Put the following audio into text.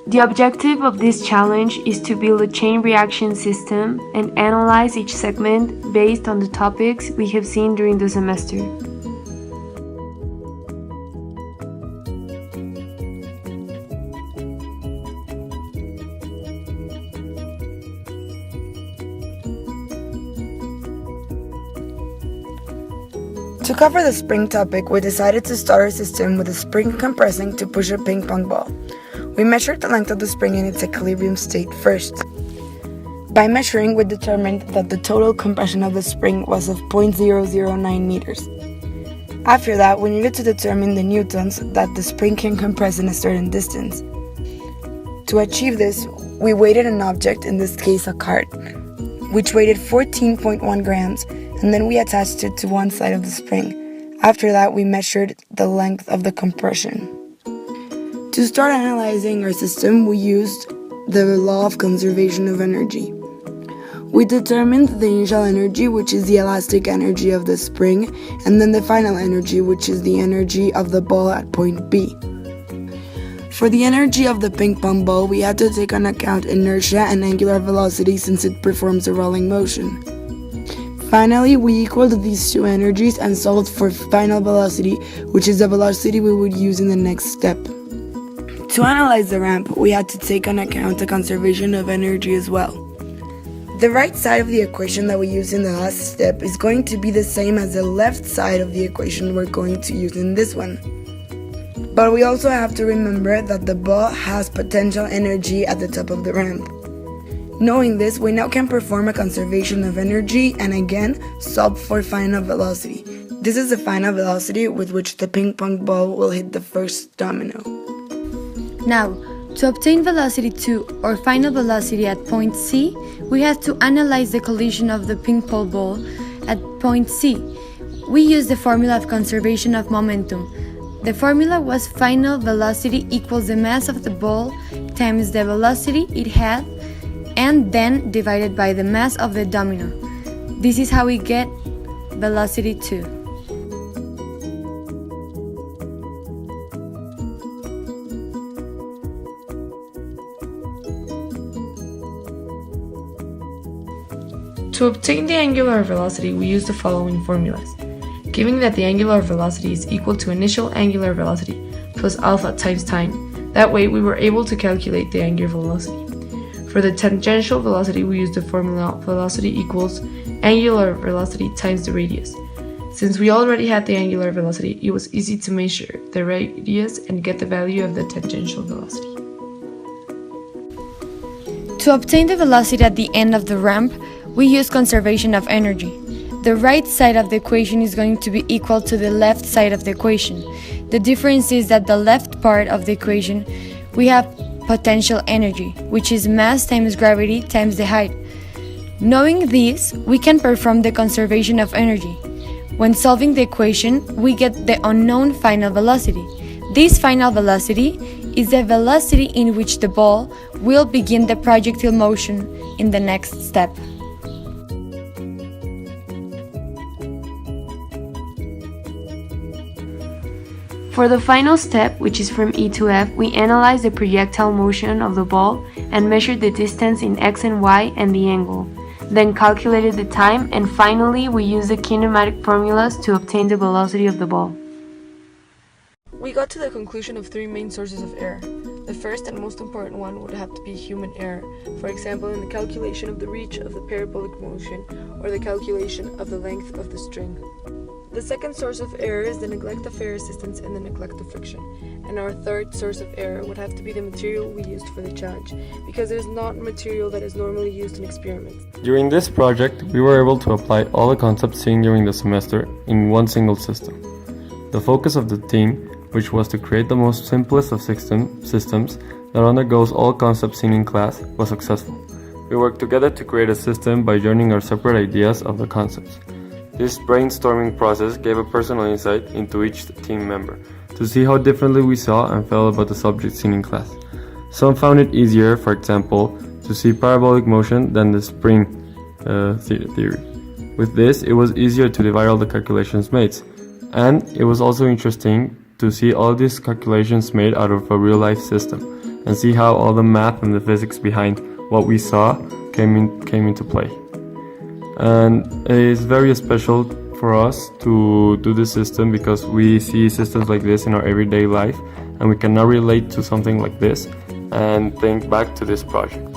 The objective of this challenge is to build a chain reaction system and analyze each segment based on the topics we have seen during the semester. To cover the spring topic, we decided to start our system with a spring compressing to push a ping pong ball. We measured the length of the spring in its equilibrium state first. By measuring, we determined that the total compression of the spring was of 0.009 meters. After that, we needed to determine the newtons that the spring can compress in a certain distance. To achieve this, we weighted an object, in this case a cart, which weighted 14.1 grams, and then we attached it to one side of the spring. After that, we measured the length of the compression. To start analyzing our system, we used the law of conservation of energy. We determined the initial energy, which is the elastic energy of the spring, and then the final energy, which is the energy of the ball at point B. For the energy of the ping pong ball, we had to take into account inertia and angular velocity since it performs a rolling motion. Finally, we equaled these two energies and solved for final velocity, which is the velocity we would use in the next step. To analyze the ramp, we had to take into account the conservation of energy as well. The right side of the equation that we used in the last step is going to be the same as the left side of the equation we're going to use in this one. But we also have to remember that the ball has potential energy at the top of the ramp. Knowing this, we now can perform a conservation of energy and again solve for final velocity. This is the final velocity with which the ping pong ball will hit the first domino. Now, to obtain velocity 2 or final velocity at point C, we have to analyze the collision of the ping pong ball at point C. We use the formula of conservation of momentum. The formula was final velocity equals the mass of the ball times the velocity it had and then divided by the mass of the domino. This is how we get velocity 2. To obtain the angular velocity, we use the following formulas. Given that the angular velocity is equal to initial angular velocity plus alpha times time, that way we were able to calculate the angular velocity. For the tangential velocity, we use the formula velocity equals angular velocity times the radius. Since we already had the angular velocity, it was easy to measure the radius and get the value of the tangential velocity. To obtain the velocity at the end of the ramp, we use conservation of energy. The right side of the equation is going to be equal to the left side of the equation. The difference is that the left part of the equation, we have potential energy, which is mass times gravity times the height. Knowing this, we can perform the conservation of energy. When solving the equation, we get the unknown final velocity. This final velocity is the velocity in which the ball will begin the projectile motion in the next step. For the final step, which is from E to F, we analyze the projectile motion of the ball and measured the distance in X and Y and the angle, then calculated the time, and finally we used the kinematic formulas to obtain the velocity of the ball. We got to the conclusion of three main sources of error. The first and most important one would have to be human error, for example in the calculation of the reach of the parabolic motion or the calculation of the length of the string. The second source of error is the neglect of air resistance and the neglect of friction. And our third source of error would have to be the material we used for the challenge, because it is not material that is normally used in experiments. During this project, we were able to apply all the concepts seen during the semester in one single system. The focus of the team, which was to create the most simplest of systems that undergoes all concepts seen in class, was successful. We worked together to create a system by joining our separate ideas of the concepts. This brainstorming process gave a personal insight into each team member, to see how differently we saw and felt about the subjects seen in class. Some found it easier, for example, to see parabolic motion than the spring theory. With this, it was easier to divide all the calculations made, and it was also interesting to see all these calculations made out of a real-life system, and see how all the math and the physics behind what we saw came into play. And it's very special for us to do this system because we see systems like this in our everyday life, and we can now relate to something like this and think back to this project.